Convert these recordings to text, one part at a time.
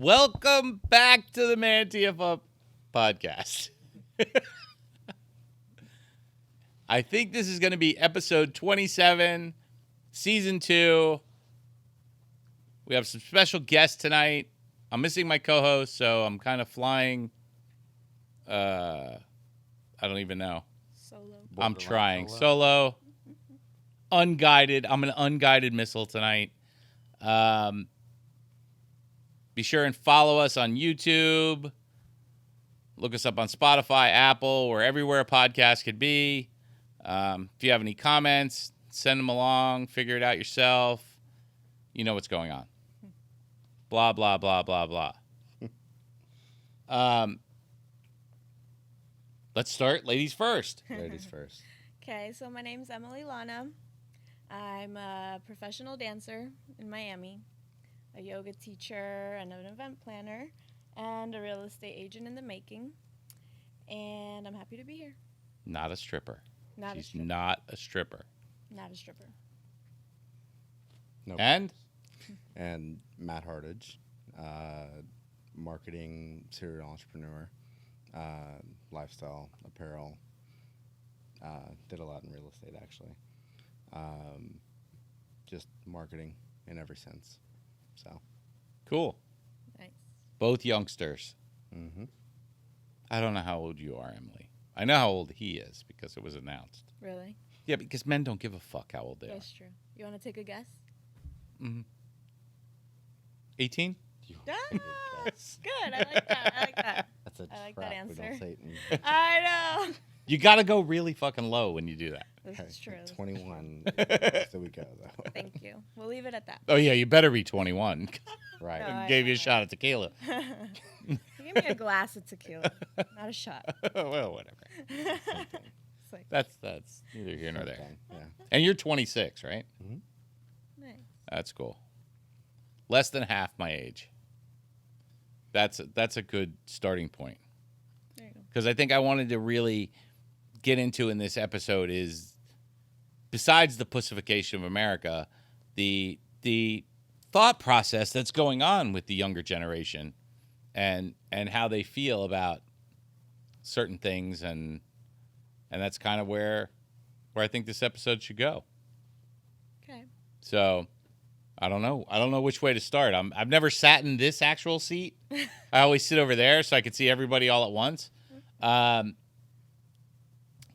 Welcome back to the ManTFup podcast. I think this is going to be episode 27, season 2. We have some special guests tonight. I'm missing my co-host, so I'm kind of flying. I don't even know. Solo. I'm trying. Solo. Unguided. I'm an unguided missile tonight. Be sure and follow us on YouTube. Look us up on Spotify, Apple, or everywhere a podcast could be. If you have any comments, send them along. Figure it out yourself. You know what's going on. Blah, blah, blah, blah, blah. Let's start. Ladies first. Ladies first. Okay, so my name's Emily Lana. I'm a professional dancer in Miami, a yoga teacher, and an event planner, and a real estate agent in the making. And I'm happy to be here. Not a stripper. Not Not a stripper. a stripper. Nope. And? And Matt Hardage, marketing serial entrepreneur, lifestyle apparel. Did a lot in real estate, actually. Just marketing in every sense. So. Cool. Nice. Both youngsters. Mm-hmm. I don't know how old you are, Emily. I know how old he is because it was announced. Really? Yeah, because men don't give a fuck how old they That's true. You want to take a guess? are. Mm-hmm. 18? Ah, good. I like that. That's a I like trap. that We don't answer. say it I know. You got to go really fucking low when you do that. This is true. 21. So we go, though. Thank you. We'll leave it at that. Oh, yeah, you better be 21. Right. No, I I gave you a know. shot of tequila. You give me a glass of tequila, not a shot. Well, whatever. It's like, That's neither here nor there. Okay, yeah. And you're 26, right? nice. That's cool. Less than half my age. That's a good starting point. There you go. Because I think I wanted to really get into in this episode is, besides the pussification of America, the thought process that's going on with the younger generation and how they feel about certain things, and that's kind of where I think this episode should go. Okay. So I don't know which way to start. I've never sat in this actual seat. I always sit over there so I can see everybody all at once.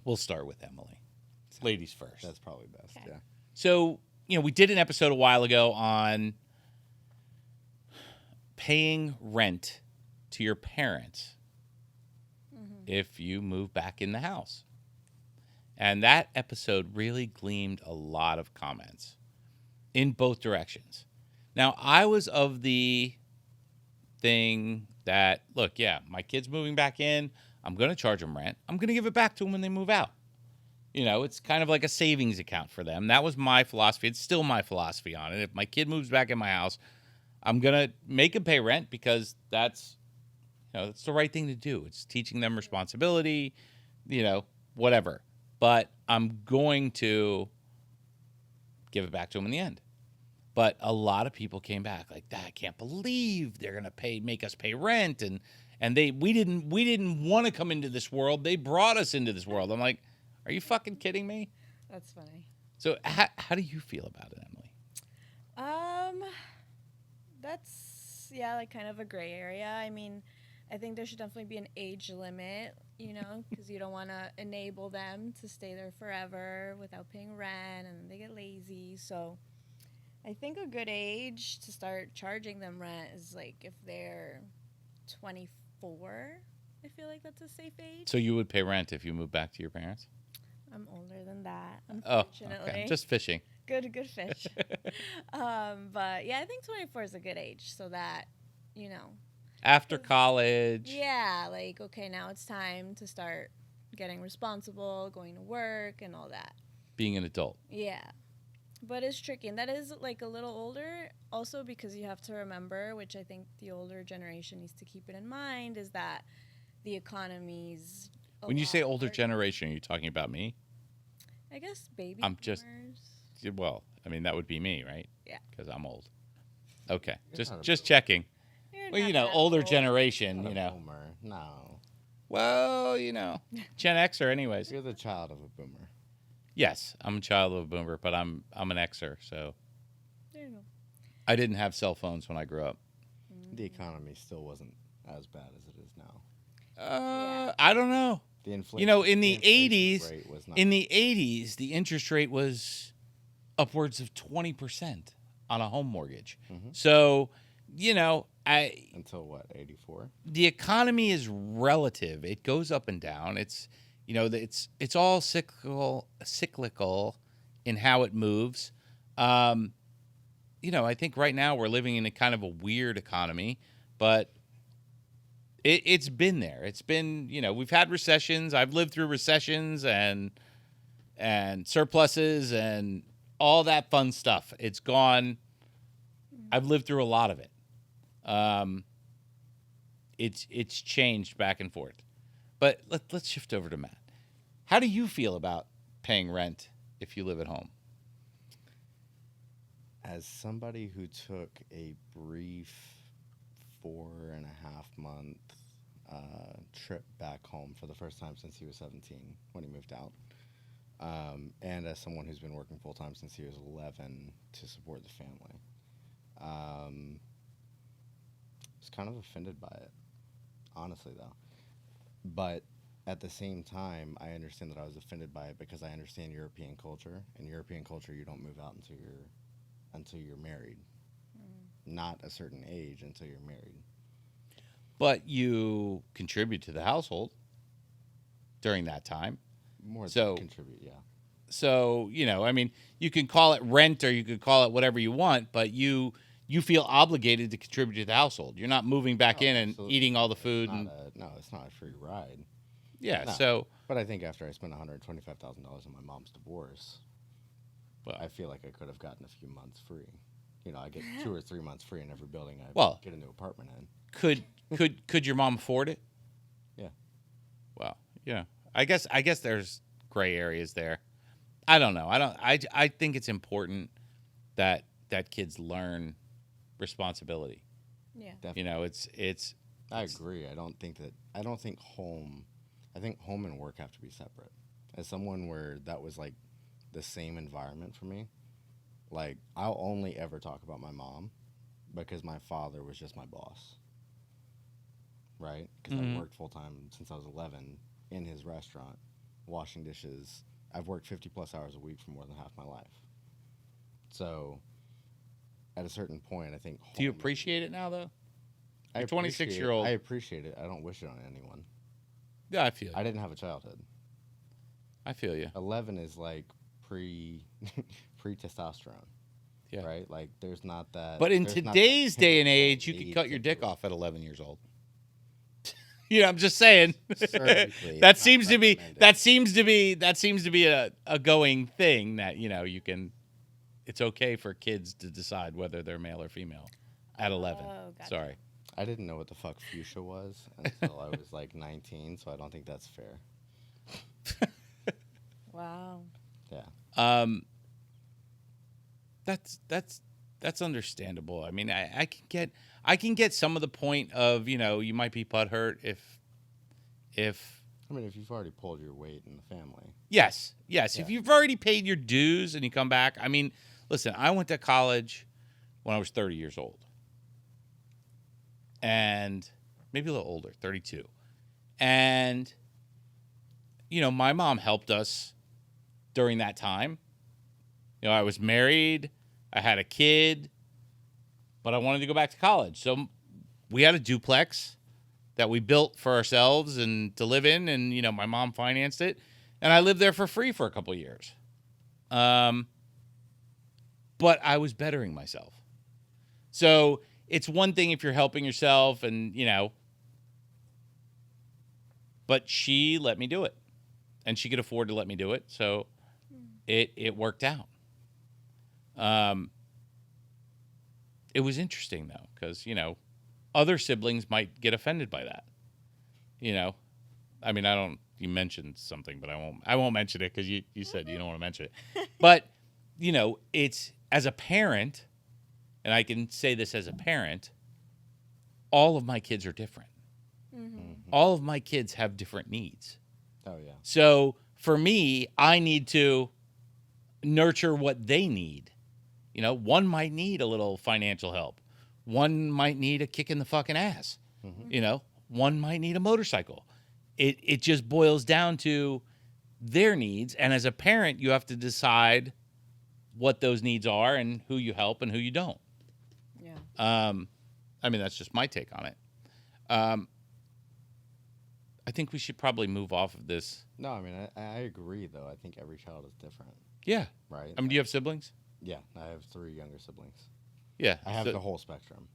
We'll start with Emily. Ladies first. That's probably best, Okay. yeah. So, we did an episode a while ago on paying rent to your parents if you move back in the house. And that episode really gleamed a lot of comments in both directions. Now, I was of the thing that, look, yeah, my kid's moving back in. I'm going to charge them rent. I'm going to give it back to them when they move out. It's kind of like a savings account for them. That was my philosophy. It's still my philosophy on it. If my kid moves back in my house, I'm going to make him pay rent because that's the right thing to do. It's teaching them responsibility, whatever. But I'm going to give it back to them in the end. But a lot of people came back like, I can't believe they're going to make us pay rent. And we didn't want to come into this world. They brought us into this world. I'm like, are you fucking kidding me? That's funny. So how do you feel about it, Emily? That's like kind of a gray area. I mean, I think there should definitely be an age limit, because you don't want to enable them to stay there forever without paying rent, and they get lazy. So I think a good age to start charging them rent is like if they're 24. I feel like that's a safe age. So you would pay rent if you moved back to your parents? I'm older than that, Oh, unfortunately. okay. Just fishing. Good fish. But yeah, I think 24 is a good age so that, After college. yeah, like, okay, now it's time to start getting responsible, going to work and all that. Being an adult. Yeah. But it's tricky. And that is like a little older also because you have to remember, which I think the older generation needs to keep it in mind, is that the economy's When you say older generation. generation, are you talking about me? I guess baby I'm just- boomers. Well, I mean, that would be me, right? Yeah. Because I'm old. Okay. You're not Just a- checking. You're Well, not you know, that older old. generation, Not you a know. boomer. No. Well, you know, Gen Xer anyways. You're the child of a boomer. Yes, I'm a child of a boomer, but I'm an Xer, so There you go. I didn't have cell phones when I grew up. The economy still wasn't as bad as it is now. I don't know. The inflation. You know, in the inflation 80s, rate was not. in the 80s, the interest rate was upwards of 20% on a home mortgage. So, you know, Until what, 84? the economy is relative. It goes up and down. It's, you know, it's all cyclical in how it moves. You know, I think right now we're living in a kind of a weird economy, but it's been there. It's been, you know, we've had recessions. I've lived through recessions and surpluses and all that fun stuff. It's gone. I've lived through a lot of it. It's changed back and forth. But let's shift over to Matt. How do you feel about paying rent if you live at home? As somebody who took a brief 4.5-month trip back home for the first time since he was 17 when he moved out, and as someone who's been working full-time since he was 11 to support the family, I was kind of offended by it, honestly, though. But at the same time, I understand that I was offended by it because I understand European culture. In European culture, you don't move out until you're married. Not a certain age until you're married. But you contribute to the household during that time. More So- than contribute, yeah. So, you know, I mean, you can call it rent or you could call it whatever you want, but you feel obligated to contribute to the household. You're not moving back No, in and absolutely. eating all the food. It's not a free ride. Yeah, No. so, But I think after I spent $125,000 on my mom's divorce, well, I feel like I could have gotten a few months free. You know, I get 2 or 3 months free in every building I Well- get a new apartment in. could your mom afford it? Yeah. Well, yeah. I guess there's gray areas there. I don't know. I think it's important that kids learn responsibility. Yeah. Definitely. You know, it's I agree. I think home and work have to be separate. As someone where that was like the same environment for me, like I'll only ever talk about my mom because my father was just my boss. Right? Because I worked full time since I was 11 in his restaurant, washing dishes. I've worked 50 plus hours a week for more than half my life. So at a certain point, I think. Do you appreciate it now, though? I You're 26-year-old. I appreciate it. I don't wish it on anyone. Yeah, I feel you. I didn't have a childhood. I feel you. 11 is like pre-testosterone. Yeah. Right? Like there's not that. But in there's not that today's day and chemical age, you can need cut your to dick do it. off at 11 years old. You know, I'm just saying. Surgically, that it's seems not to be recommended. that seems to be a going thing that, you know, you can. It's okay for kids to decide whether they're male or female at 11. Oh, gotcha. Sorry. I didn't know what the fuck fuchsia was until I was like 19, so I don't think that's fair. Wow. Yeah. That's understandable. I mean, I can get some of the point of, you know, you might be butthurt if I mean, if you've already pulled your weight in the family. yes, Yeah. if you've already paid your dues and you come back. I mean, listen, I went to college when I was 30 years old. And maybe a little older, 32. And you know, my mom helped us during that time. You know, I was married, I had a kid, but I wanted to go back to college. So we had a duplex that we built for ourselves and to live in, and you know, my mom financed it, and I lived there for free for a couple of years. But I was bettering myself. So it's one thing if you're helping yourself and, you know, but she let me do it, and she could afford to let me do it. So it worked out. It was interesting though, because, you know, other siblings might get offended by that. You know, I mean, you mentioned something, but I won't mention it because you said you don't want to mention it. But, you know, it's as a parent, and I can say this as a parent, all of my kids are different. Mm-hmm. All of my kids have different needs. Oh yeah. So for me, I need to nurture what they need. You know, one might need a little financial help. One might need a kick in the fucking ass. Mm-hmm. You know, one might need a motorcycle. It just boils down to their needs. And as a parent, you have to decide what those needs are and who you help and who you don't. Yeah. I mean, that's just my take on it. I think we should probably move off of this. No, I mean, I agree, though. I think every child is different, Yeah. right? I mean, do you have siblings? Yeah, I have 3 younger siblings. Yeah. I have So- the whole spectrum.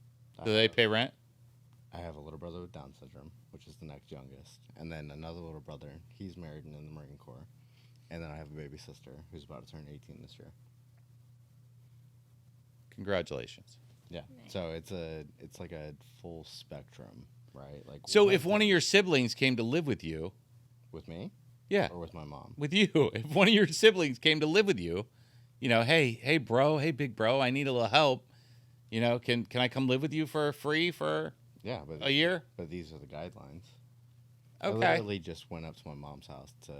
do they pay rent? I have a little brother with Down syndrome, which is the next youngest, and then another little brother. He's married and in the Marine Corps, and then I have a baby sister who's about to turn 18 this year. Congratulations. Yeah, Nice. so it's like a full spectrum, right? Like So one if one of thing- your siblings came to live with you, with me yeah, or with my mom, with you, if one of your siblings came to live with you, you know, hey bro, hey big bro, I need a little help. You know, can I come live with you for free for yeah, but a year? But these are the guidelines. I Okay. literally just went up to my mom's house to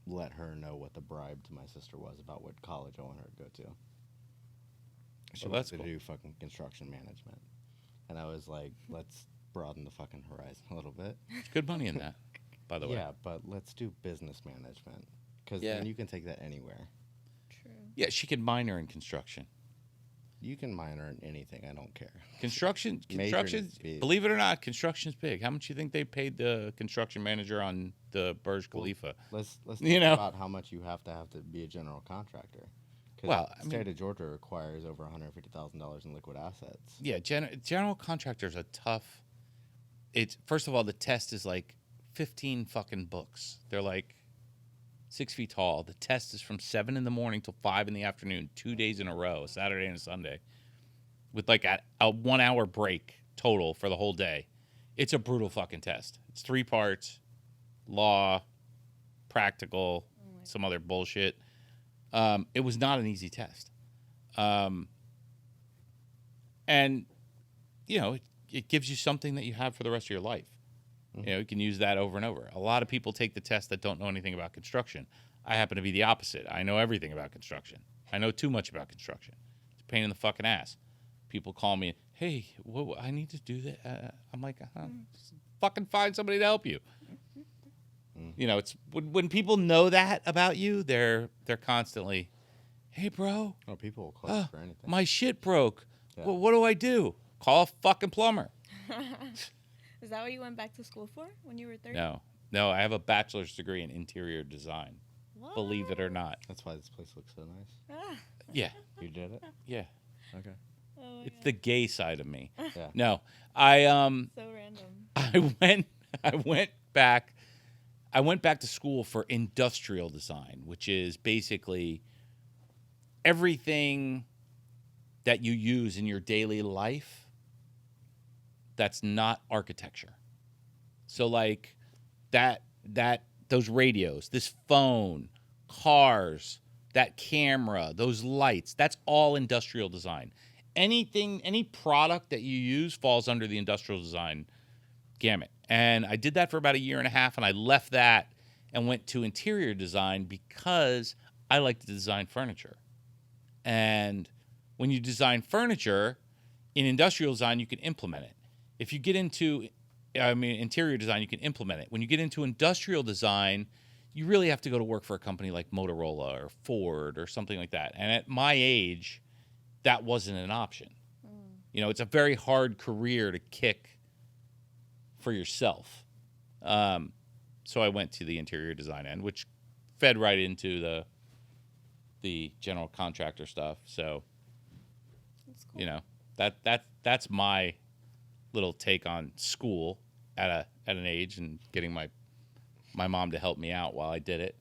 let her know what the bribe to my sister was about what college I want her to go to. She Well, wanted that's to cool. do fucking construction management, and I was like, let's broaden the fucking horizon a little bit. There's good money in that, by the way. Yeah, but let's do business management because Yeah. then you can take that anywhere. True. Yeah, she could minor in construction. You can minor in anything. I don't care. Construction, Major needs to be- believe it or not, construction's big. How much you think they paid the construction manager on the Burj Khalifa? Let's You talk know? about how much you have to be a general contractor. 'Cause Well, the state of Georgia requires over $150,000 in liquid assets. Yeah, general contractors are tough. It's first of all, the test is like 15 fucking books. They're like 6 feet tall. The test is from 7 in the morning till 5 in the afternoon, 2 days in a row, a Saturday and a Sunday, with like a 1 hour break total for the whole day. It's a brutal fucking test. It's 3 parts: law, practical, some other bullshit. It was not an easy test. And, you know, it gives you something that you have for the rest of your life. You know, you can use that over and over. A lot of people take the test that don't know anything about construction. I happen to be the opposite. I know everything about construction. I know too much about construction. It's a pain in the fucking ass. People call me, hey, I need to do that. I'm like, just fucking find somebody to help you. You know, it's when people know that about you, they're constantly, hey, bro, Oh, people will call you for anything. my shit broke. Yeah. Well, what do I do? Call a fucking plumber. Is that what you went back to school for when you were 30? No, I have a bachelor's degree in interior design. What? Believe it or not. That's why this place looks so nice. Ah. Yeah, You did it? yeah. Okay. Oh my It's God. the gay side of me. Yeah. No, I So random. I went back to school for industrial design, which is basically everything that you use in your daily life that's not architecture. So like those radios, this phone, cars, that camera, those lights, that's all industrial design. Any product that you use falls under the industrial design gamut. And I did that for about 1.5 years, and I left that and went to interior design because I like to design furniture. And when you design furniture, in industrial design, you can implement it. If you get into, interior design, you can implement it. When you get into industrial design, you really have to go to work for a company like Motorola or Ford or something like that. And at my age, that wasn't an option. You know, it's a very hard career to kick for yourself. So I went to the interior design end, which fed right into the general contractor stuff. So, That's cool. you know, that's my little take on school at an age and getting my mom to help me out while I did it.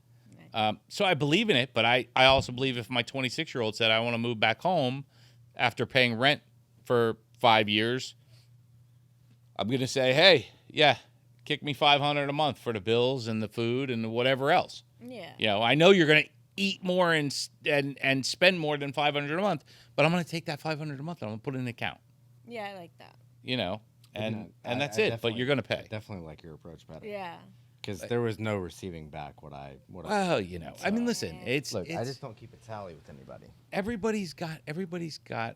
Nice. So I believe in it, but I also believe if my 26-year-old said I want to move back home after paying rent for 5 years, I'm going to say, hey, yeah, kick me $500 a month for the bills and the food and whatever else. Yeah. You know, I know you're going to eat more and spend more than $500 a month, but I'm going to take that $500 a month and I'm going to put it in an account. Yeah, I like that. and I that's it. But definitely- you're gonna I pay. definitely like your approach better. Yeah. Because there was no receiving back what I. Well, I mean, listen, Look, I it's just don't keep a tally with anybody. everybody's got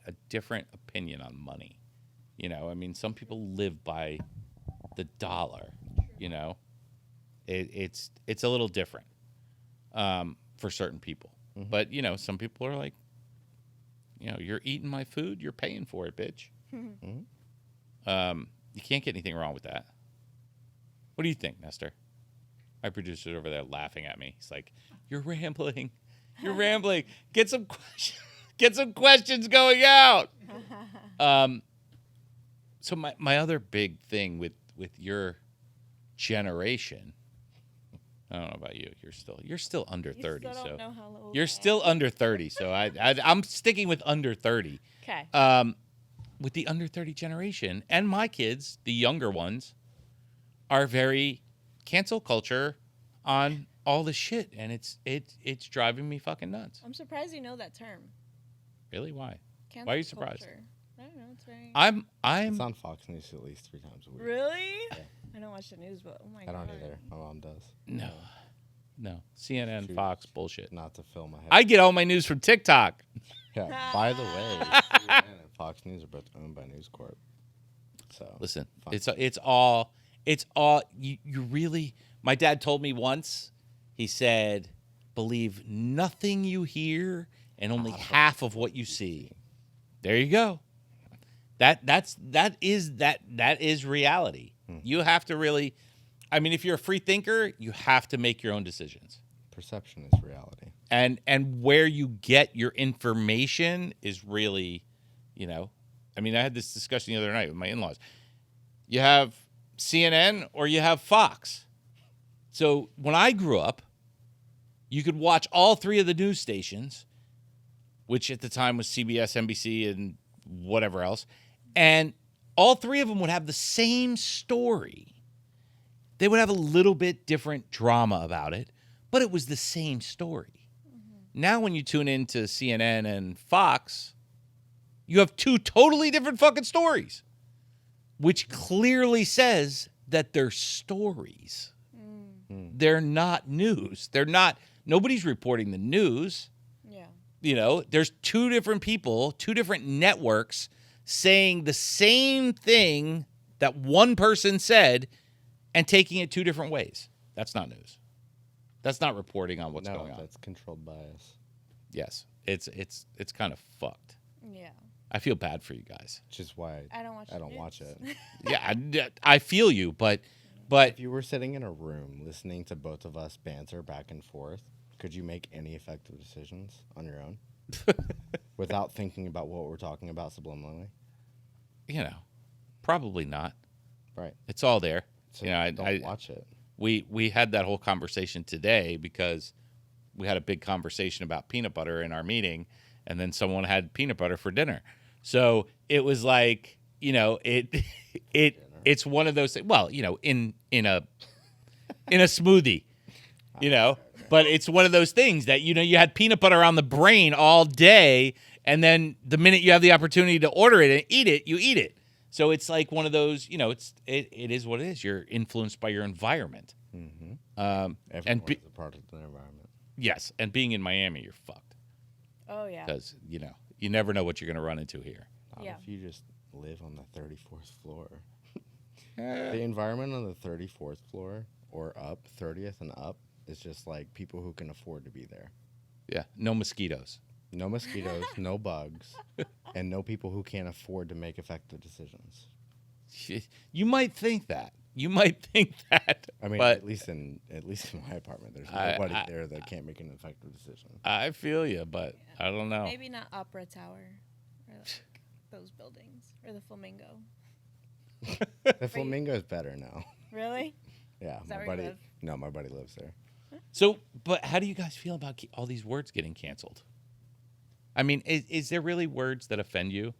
a different opinion on money. I mean, some people live by the dollar. It's a little different for certain people. Mhm. But some people are like, you're eating my food, you're paying for it, bitch. Mhm. You can't get anything wrong with that. What do you think, Nestor? My producer's over there laughing at me. He's like, "You're rambling. You're rambling. Get some questions going out." So my other big thing with your generation, I don't know about you. You're still under 30, You still so don't know how old you're I still under 30. So I'm sticking with under 30. Okay. With the under 30 generation and my kids, the younger ones, are very cancel culture on all this shit, and it's driving me fucking nuts. I'm surprised you know that term. Really? Why? Cancel Why are you surprised? culture. I don't know. It's very. I'm It's on Fox News at least 3 times a week. Really? Yeah. I don't watch the news, but oh my I god. don't either. My mom does. no CNN, Choose Fox bullshit. Not to fill my head. I get all my news from TikTok. Yeah. By the way, CNN and Fox News are both owned by News Corp. So Listen, fun. it's all you really. My dad told me once. He said, "Believe nothing you hear and only half of what you see." There you go. That is reality. You have to really. I mean, if you're a free thinker, you have to make your own decisions. Perception is reality. And where you get your information is really, I mean, I had this discussion the other night with my in-laws. You have CNN or you have Fox. So when I grew up, you could watch all 3 of the news stations, which at the time was CBS, NBC, and whatever else, and all 3 of them would have the same story. They would have a little bit different drama about it, but it was the same story. Now when you tune into CNN and Fox, you have 2 totally different fucking stories, which clearly says that they're stories. They're not news. Nobody's reporting the news. Yeah. There's 2 different people, 2 different networks saying the same thing that one person said and taking it 2 different ways. That's not news. That's not reporting on what's going on. That's controlled bias. Yes. It's kind of fucked. Yeah. I feel bad for you guys. Which is why I don't watch. I don't watch it. Yeah, I feel you, but If you were sitting in a room listening to both of us banter back and forth, could you make any effective decisions on your own without thinking about what we're talking about subliminally? probably not. Right. It's all there. So I don't watch it. We had that whole conversation today because we had a big conversation about peanut butter in our meeting, and then someone had peanut butter for dinner. So it was like, it's one of those things. Well, in a smoothie, but it's one of those things that you had peanut butter on the brain all day, and then the minute you have the opportunity to order it and eat it, you eat it. So it's like one of those, it is what it is. You're influenced by your environment. Mm-hmm. And Everyone is a part of the environment. yes, and being in Miami, you're fucked Oh yeah. because you never know what you're going to run into here. Not Yeah. if you just live on the 34th floor. The environment on the 34th floor or up, 30th and up, is just like people who can afford to be there. Yeah, no mosquitoes. No mosquitoes, no bugs, and no people who can't afford to make effective decisions. You might think that. I mean, but at least in my apartment, there's I- nobody there that can't make an effective decision. I feel you, but I don't know. Maybe not Opera Tower or like those buildings or the Flamingo. The flamingo is better now. Really? Yeah, Is that my where you buddy. live? No, my buddy lives there. So, but how do you guys feel about all these words getting canceled? I mean, is there really words that offend you?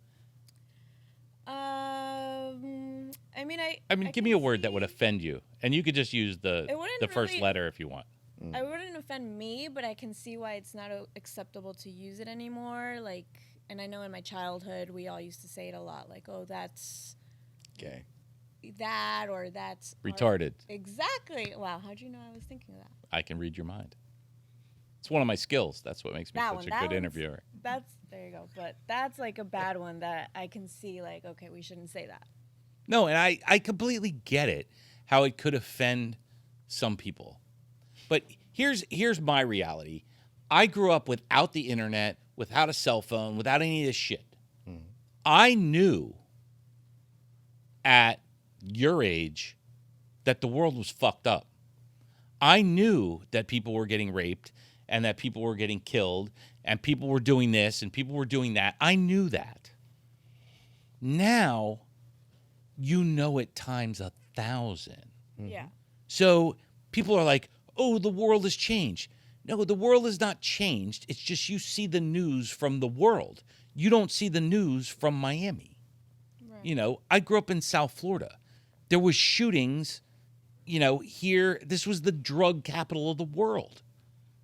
I mean, I mean, give me a word that would offend you, and you could just use the wouldn't first really- letter if you want. I wouldn't offend me, but I can see why it's not acceptable to use it anymore. Like, and I know in my childhood we all used to say it a lot. Like, oh, that's Gay. that or that's Retarded. Exactly. Wow, how'd you know I was thinking of that? I can read your mind. It's one of my skills. That's what makes me That such one, a that good one's- interviewer. There you go. But that's like a bad one that I can see like, okay, we shouldn't say that. No, and I completely get it, how it could offend some people. But here's my reality. I grew up without the internet, without a cell phone, without any of this shit. I knew at your age that the world was fucked up. I knew that people were getting raped and that people were getting killed and people were doing this and people were doing that. I knew that. Now, you know it times 1,000. Yeah. So people are like, oh, the world has changed. No, the world has not changed. It's just you see the news from the world. You don't see the news from Miami. Right. You know, I grew up in South Florida. There was shootings, you know, here. This was the drug capital of the world.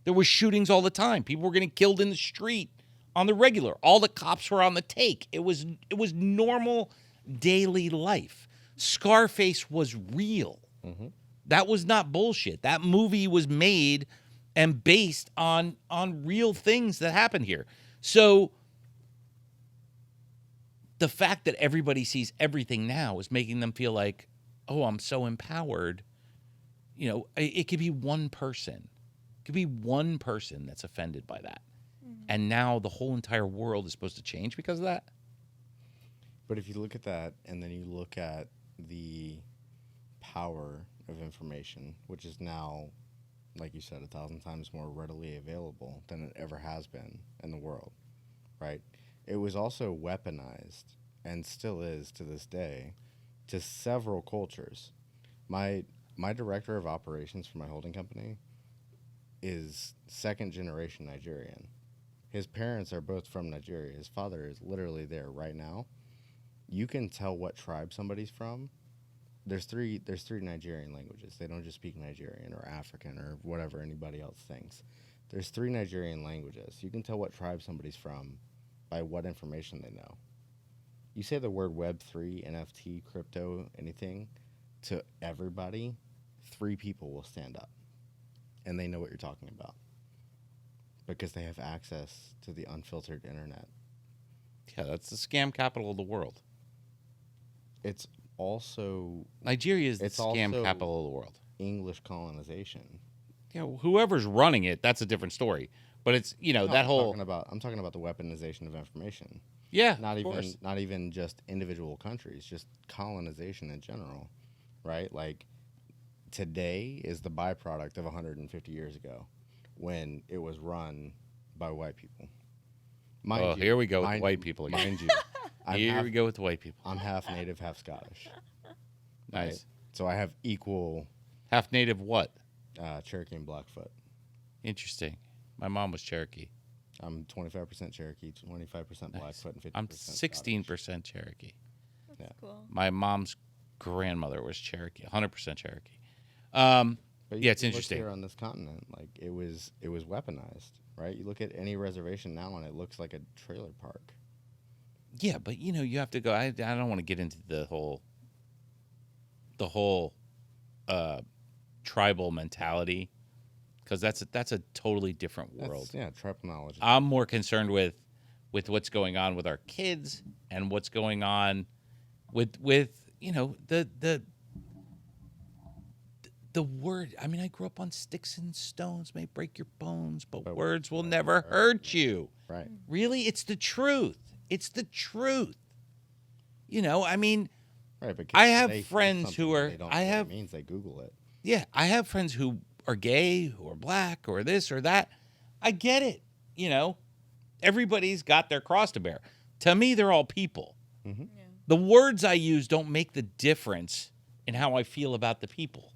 There was shootings all the time. People were getting killed in the street on the regular. All the cops were on the take. It was normal daily life. Scarface was real. Mm-hmm. That was not bullshit. That movie was made and based on real things that happened here. So the fact that everybody sees everything now is making them feel like, oh, I'm so empowered. You know, it could be one person. It could be one person that's offended by that. Mm-hmm. And now the whole entire world is supposed to change because of that. But if you look at that and then you look at the power of information, which is now, like you said, 1,000 times more readily available than it ever has been in the world, right? It was also weaponized, and still is to this day, to several cultures. My director of operations for my holding company is second generation Nigerian. His parents are both from Nigeria. His father is literally there right now. You can tell what tribe somebody's from. There's three Nigerian languages. They don't just speak Nigerian or African or whatever anybody else thinks. There's 3 Nigerian languages. You can tell what tribe somebody's from by what information they know. You say the word Web3, NFT, crypto, anything to everybody, 3 people will stand up. And they know what you're talking about. Because they have access to the unfiltered internet. Yeah, that's the scam capital of the world. It's also Nigeria is the It's scam also- capital of the world. English colonization. You know, whoever's running it, that's a different story. But it's, you know, No, that I'm whole talking about the weaponization of information. yeah, Not of course. not even just individual countries, just colonization in general, right? Like today is the byproduct of 150 years ago when it was run by white people. Mind you, Here we go with mind- white people again. Mind you, Here we go with the white people. I'm half native, half Scottish. Nice. right? So I have equal Half native what? Cherokee and Blackfoot. Interesting. My mom was Cherokee. I'm 25% Cherokee, 25% Blackfoot, and 50% I'm Scottish. 16% Cherokee. That's Yeah. cool. My mom's grandmother was Cherokee, 100% Cherokee. But Yeah, it's you look interesting. Here on this continent, like it was weaponized, right? You look at any reservation now, and it looks like a trailer park. Yeah, but you know, you have to go. I don't want to get into the whole tribal mentality because that's a totally different world. Tribal knowledge. I'm more concerned with what's going on with our kids and what's going on with you know the word. I mean, I grew up on sticks and stones may break your bones, but words will never hurt you. Right. Really, it's the truth. It's the truth. You know, I mean, Right. But I have they see friends who something are- They don't I know what have- it means. They Google it. yeah, I have friends who are gay, who are black, or this or that. I get it. You know, everybody's got their cross to bear. To me, they're all people. Mm-hmm. Yeah. The words I use don't make the difference in how I feel about the people.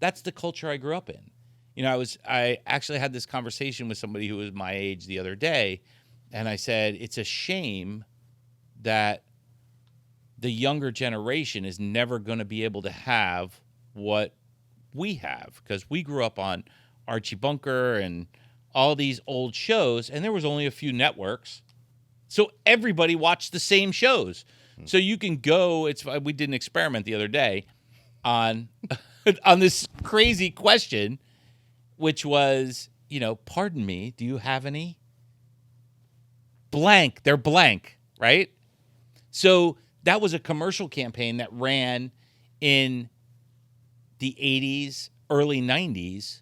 That's the culture I grew up in. You know, I actually had this conversation with somebody who was my age the other day, and I said, it's a shame that the younger generation is never going to be able to have what we have, because we grew up on Archie Bunker and all these old shows, and there was only a few networks. So everybody watched the same shows. So you can go. We did an experiment the other day on on this crazy question, which was, pardon me, do you have any blank? They're blank, right? So that was a commercial campaign that ran in the 80s, early 90s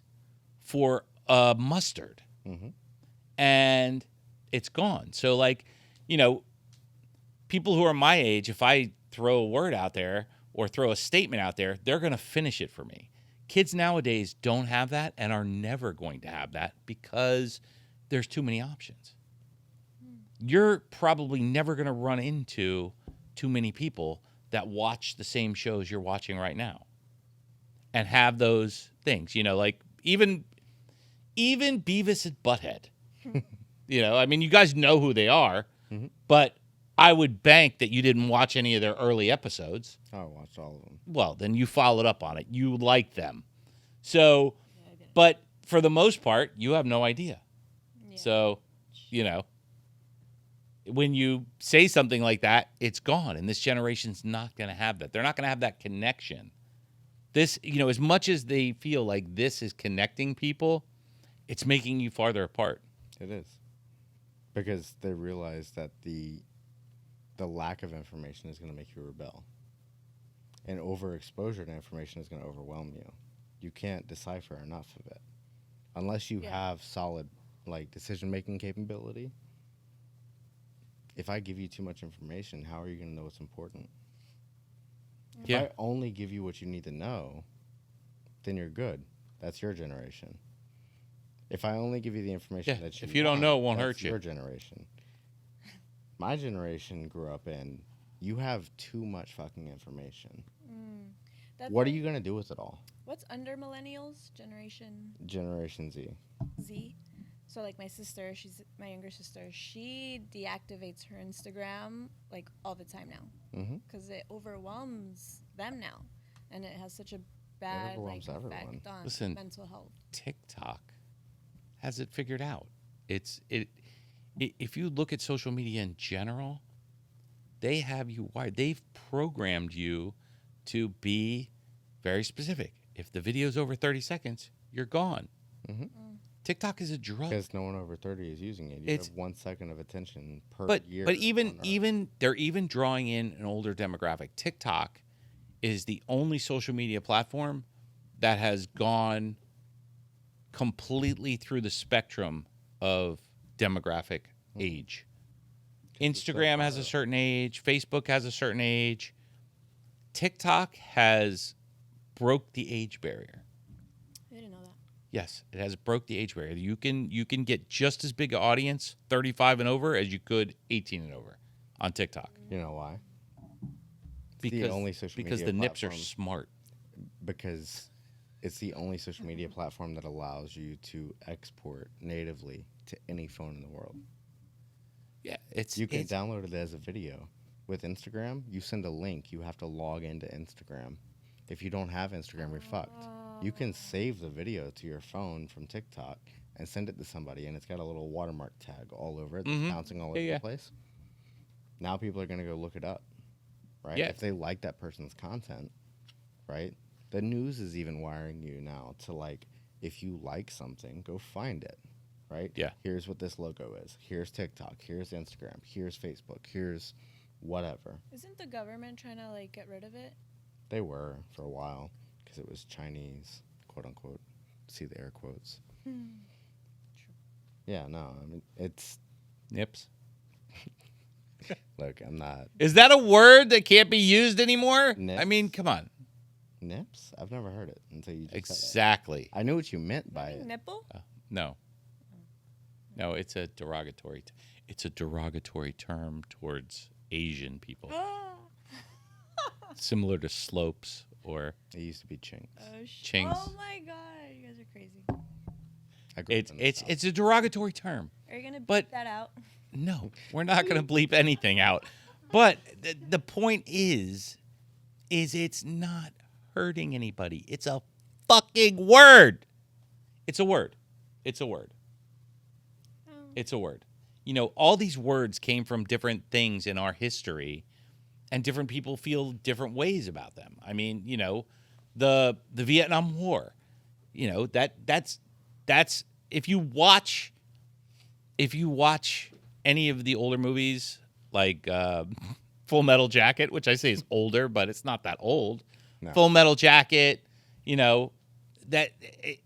for mustard. Mm-hmm. And it's gone. So, people who are my age, if I throw a word out there or throw a statement out there, they're going to finish it for me. Kids nowadays don't have that and are never going to have that because there's too many options. You're probably never going to run into too many people that watch the same shows you're watching right now and have those things, even Beavis and Butthead. You guys know who they are, but I would bank that you didn't watch any of their early episodes. Oh, I watched all of them. Well, then you followed up on it. You like them. So, but for the most part, you have no idea. Yeah. So, when you say something like that, it's gone. And this generation's not going to have that. They're not going to have that connection. This, as much as they feel like this is connecting people, it's making you farther apart. It is. Because they realize that the lack of information is going to make you rebel. And overexposure to information is going to overwhelm you. You can't decipher enough of it. Unless you have solid, decision-making capability. If I give you too much information, how are you going to know what's important? If I only give you what you need to know, then you're good. That's your generation. If I only give you the information that you if you don't know, it won't that's hurt you. Your generation. My generation grew up in, you have too much fucking information. What are you going to do with it all? What's under millennials? Generation Z. Z? So, my sister, she's my younger sister, she deactivates her Instagram, all the time now. Because it overwhelms them now. And it has such a bad effect on mental health. TikTok has it figured out. If you look at social media in general, they have you wired. They've programmed you to be very specific. If the video's over 30 seconds, you're gone. TikTok is a drug. Because no one over 30 is using it. You have 1 second of attention per year. But even they're even drawing in an older demographic. TikTok is the only social media platform that has gone completely through the spectrum of demographic age. Instagram has a certain age. Facebook has a certain age. TikTok has broke the age barrier. I didn't know that. Yes, it has broke the age barrier. You can get just as big an audience, 35 and over, as you could 18 and over on TikTok. You know why? Because the only social media the nips are platform. smart. Because it's the only social media platform that allows you to export natively to any phone in the world. Yeah, you can download it as a video. With Instagram, you send a link. You have to log into Instagram. If you don't have Instagram, you're fucked. You can save the video to your phone from TikTok and send it to somebody, and it's got a little watermark tag all over it that's bouncing all over the place. Now people are going to go look it up, right? Yeah. If they like that person's content, right? The news is even wiring you now to, if you like something, go find it, right? Yeah. Here's what this logo is. Here's TikTok. Here's Instagram. Here's Facebook. Here's whatever. Isn't the government trying to, get rid of it? They were for a while because it was Chinese, quote unquote. See the air quotes. True. Yeah, no, I mean, it's... Nips. Look, I'm not... Is that a word that can't be used anymore? Nips? I mean, come on. Nips? I've never heard it until you just Exactly. said it. I knew what you meant by it. Nipple? No. No, it's a derogatory. It's a derogatory term towards Asian people, similar to slopes or. It used to be chinks. Chinks. Oh my god, you guys are crazy. It's a derogatory term. Are you gonna But- beep that out? No, we're not going to bleep anything out. But the point is it's not hurting anybody. It's a fucking word. It's a word. It's a word. It's a word. All these words came from different things in our history, and different people feel different ways about them. I mean, the Vietnam War, that's if you watch any of the older movies like Full Metal Jacket, which I say is older, but it's not that old. No. Full Metal Jacket,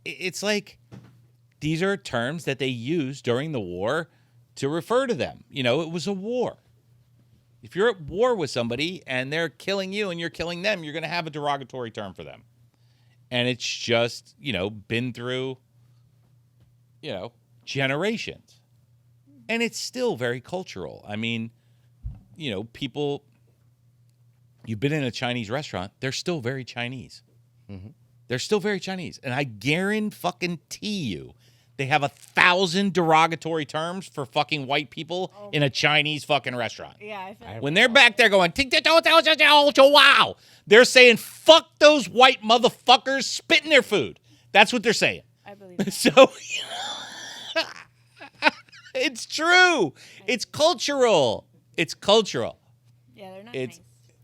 it's like these are terms that they used during the war to refer to them. It was a war. If you're at war with somebody and they're killing you and you're killing them, you're going to have a derogatory term for them. And it's just, been through, generations. And it's still very cultural. I mean, people, you've been in a Chinese restaurant, they're still very Chinese. Mm-hmm. They're still very Chinese. And I guarantee you, they have 1,000 derogatory terms for fucking white people in a Chinese fucking restaurant. Yeah, I feel When they're back there going, wow, they're saying, fuck those white motherfuckers, spit in their food. That's what they're saying. I believe that. So, it's true. It's cultural. It's cultural. Yeah, they're not It's,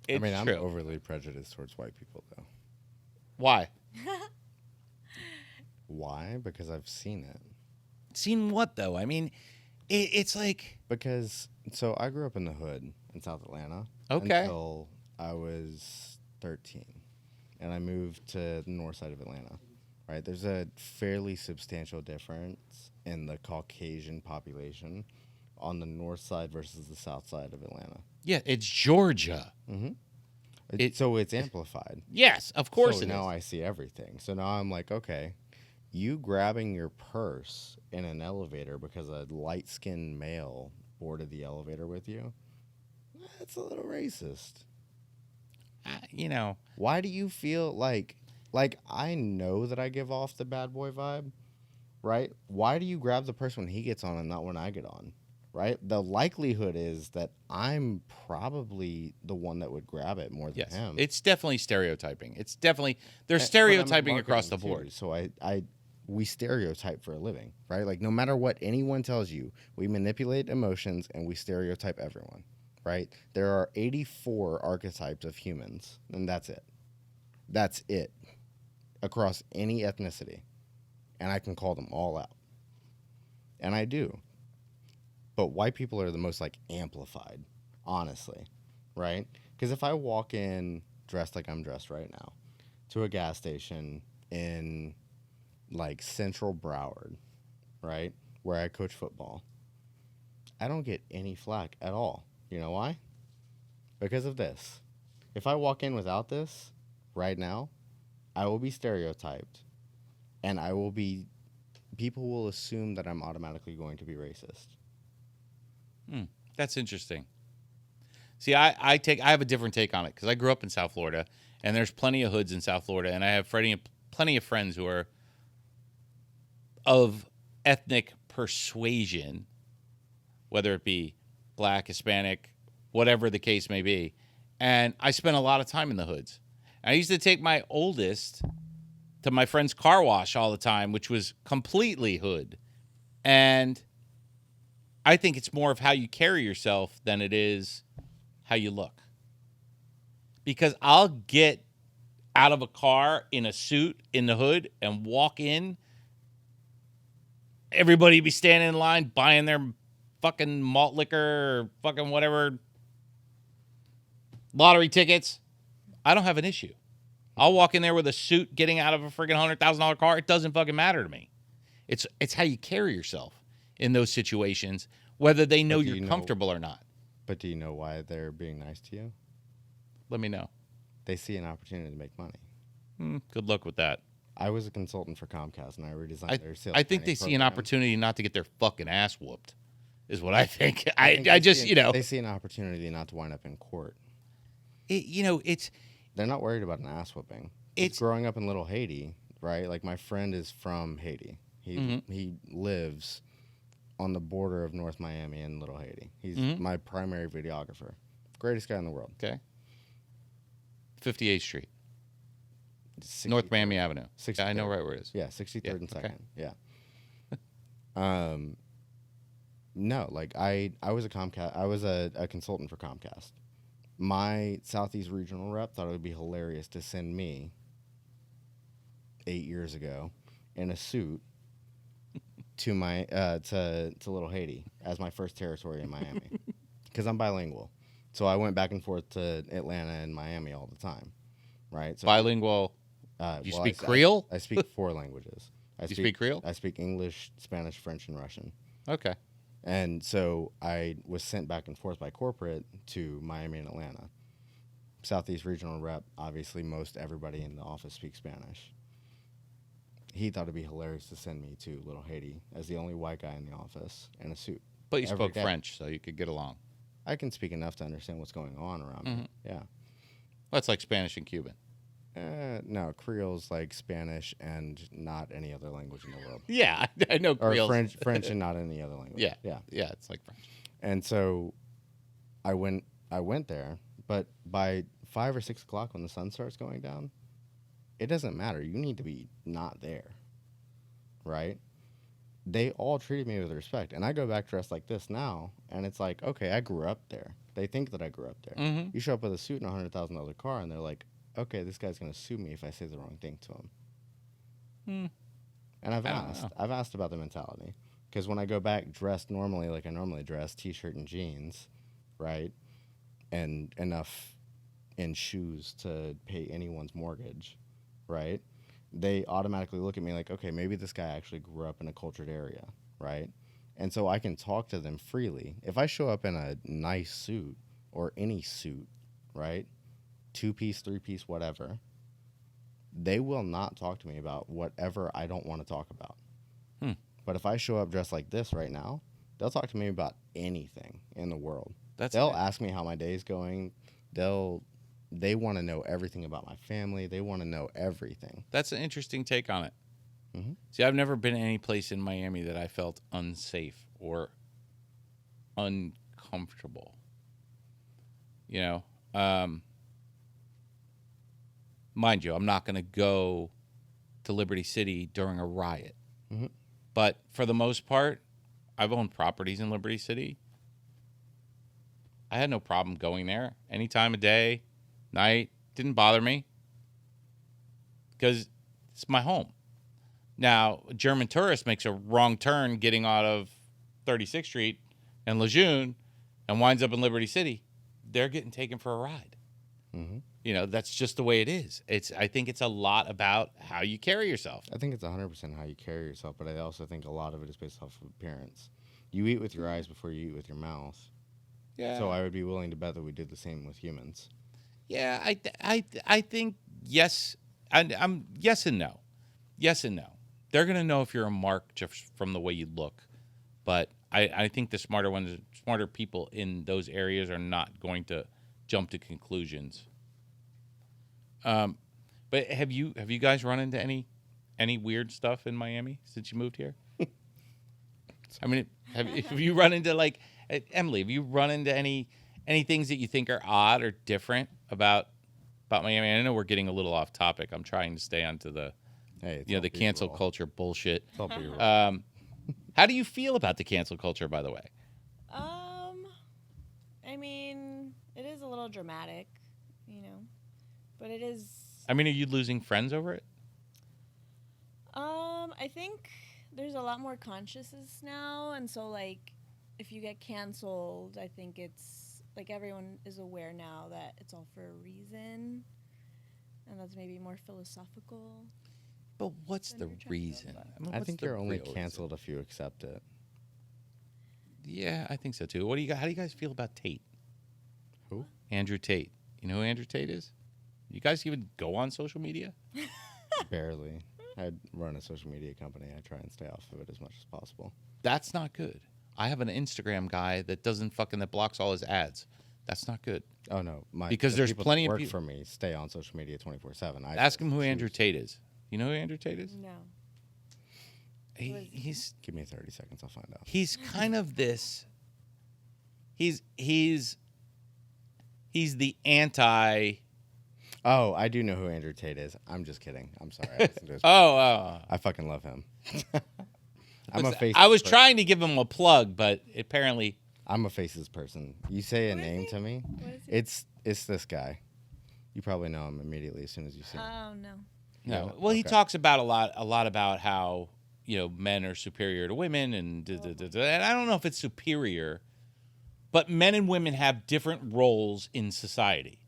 nice. it's I'm true. overly prejudiced towards white people, though. Why? Why? Because I've seen it. Seen what, though? I mean, it's like... Because, so I grew up in the hood in South Atlanta. Okay. Until I was 13. And I moved to the north side of Atlanta. Right? There's a fairly substantial difference in the Caucasian population on the north side versus the south side of Atlanta. Yeah, it's Georgia. Mm-hmm. So it's amplified. Yes, of course so it now is. I see everything. So now I'm like, okay, you grabbing your purse in an elevator because a light-skinned male boarded the elevator with you, that's a little racist. Why do you feel like I know that I give off the bad boy vibe, right? Why do you grab the purse when he gets on and not when I get on, right? The likelihood is that I'm probably the one that would grab it more than him. It's definitely stereotyping. It's definitely, they're But I'm stereotyping across the marketing, too, board. So we stereotype for a living, right? Like no matter what anyone tells you, we manipulate emotions and we stereotype everyone, right? There are 84 archetypes of humans, and that's it. That's it. Across any ethnicity. And I can call them all out. And I do. But white people are the most amplified, honestly, right? Because if I walk in dressed like I'm dressed right now to a gas station in Central Broward, right, where I coach football, I don't get any flack at all. You know why? Because of this. If I walk in without this right now, I will be stereotyped, and people will assume that I'm automatically going to be racist. That's interesting. See, I have a different take on it because I grew up in South Florida, and there's plenty of hoods in South Florida, and I have plenty of friends who are of ethnic persuasion, whether it be black, Hispanic, whatever the case may be. And I spent a lot of time in the hoods. I used to take my oldest to my friend's car wash all the time, which was completely hood. And I think it's more of how you carry yourself than it is how you look. Because I'll get out of a car in a suit in the hood and walk in. Everybody be standing in line buying their fucking malt liquor or fucking whatever lottery tickets. I don't have an issue. I'll walk in there with a suit getting out of a freaking $100,000 car. It doesn't fucking matter to me. It's how you carry yourself in those situations, whether they know you're comfortable or not. But do you know why they're being nice to you? Let me know. They see an opportunity to make money. Good luck with that. I was a consultant for Comcast, and I redesigned their sales. I think they see an opportunity not to get their fucking ass whooped, is what I think. They see an opportunity not to wind up in court. They're not worried about an ass whooping. It's growing up in Little Haiti, right? Like my friend is from Haiti. He lives on the border of North Miami and Little Haiti. He's my primary videographer. Greatest guy in the world. Okay. 58th Street. North Miami Avenue. Yeah, I know right where it is. Yeah, 63rd and 2nd. Okay. Yeah. No, I was a consultant for Comcast. my Southeast Regional rep thought it would be hilarious to send me 8 years ago in a suit to my to Little Haiti as my first territory in Miami, because I'm bilingual. So I went back and forth to Atlanta and Miami all the time, right? So Bilingual. You speak Creole? I speak 4 languages. You speak Creole? I speak English, Spanish, French, and Russian. Okay. And so I was sent back and forth by corporate to Miami and Atlanta. Southeast Regional rep, obviously most everybody in the office speaks Spanish. He thought it'd be hilarious to send me to Little Haiti as the only white guy in the office in a suit. But you spoke French, so you could get along. I can speak enough to understand what's going on around me. Yeah. Well, that's like Spanish and Cuban. No, Creole's like Spanish and not any other language in the world. Yeah, I know Creole. Or French and not any other language. Yeah. Yeah. Yeah, it's like French. And so I went there, but by 5 or 6 o'clock when the sun starts going down, it doesn't matter. You need to be not there, right? They all treated me with respect. And I go back dressed like this now, and it's like, okay, I grew up there. They think that I grew up there. Mm-hmm. You show up with a suit and a $100,000 car, and they're like, okay, this guy's going to sue me if I say the wrong thing to him. And I've asked about the mentality. Because when I go back dressed normally like I normally dress, T-shirt and jeans, right, and enough in shoes to pay anyone's mortgage, right, they automatically look at me like, okay, maybe this guy actually grew up in a cultured area, right? And so I can talk to them freely. If I show up in a nice suit or any suit, right, 2-piece, 3-piece, whatever, they will not talk to me about whatever I don't want to talk about. But if I show up dressed like this right now, they'll talk to me about anything in the world. They'll ask me how my day's going. They want to know everything about my family. They want to know everything. That's an interesting take on it. Mm-hmm. See, I've never been any place in Miami that I felt unsafe or uncomfortable. You know, mind you, I'm not going to go to Liberty City during a riot. Mm-hmm. But for the most part, I've owned properties in Liberty City. I had no problem going there any time of day, night. Didn't bother me because it's my home. Now, a German tourist makes a wrong turn getting out of 36th Street and Lejeune and winds up in Liberty City. They're getting taken for a ride. Mm-hmm. You know, that's just the way it is. I think it's a lot about how you carry yourself. I think it's 100% how you carry yourself, but I also think a lot of it is based off of appearance. You eat with your eyes before you eat with your mouth. Yeah. So I would be willing to bet that we did the same with humans. Yeah, I think yes. I'm yes and no. Yes and no. They're going to know if you're a mark just from the way you look. But I think the smarter people in those areas are not going to jump to conclusions. But have you guys run into any weird stuff in Miami since you moved here? I mean, have you run into like Emily? Have you run into any things that you think are odd or different about Miami? I know we're getting a little off topic. I'm trying to stay onto the the cancel culture bullshit. How do you feel about the cancel culture, by the way? I mean, it is a little dramatic, but it is. I mean, are you losing friends over it? I think there's a lot more consciousness now, and so like, if you get canceled, I think it's like everyone is aware now that it's all for a reason, and that's maybe more philosophical. But what's the reason? I think you're only canceled if you accept it. Yeah, I think so too. How do you guys feel about Tate? Who? Andrew Tate. You know who Andrew Tate is? You guys even go on social media? Barely. I run a social media company. I try and stay off of it as much as possible. That's not good. I have an Instagram guy that that blocks all his ads. That's not good. Oh no, because there's plenty of people for me stay on social media 24/7. Ask him who Andrew Tate is. You know who Andrew Tate is? No. He's give me 30 seconds. I'll find out. He's kind of this. He's the anti. Oh, I do know who Andrew Tate is. I'm just kidding. I'm sorry. I listened to his I fucking love him. I'm a face. I was trying to give him a plug, but apparently I'm a faces person. You say a name to me, It's this guy. You probably know him immediately as soon as you see him. Oh no. No. No? Well, he Okay. talks about a lot about how, men are superior to women and and I don't know if it's superior, but men and women have different roles in society.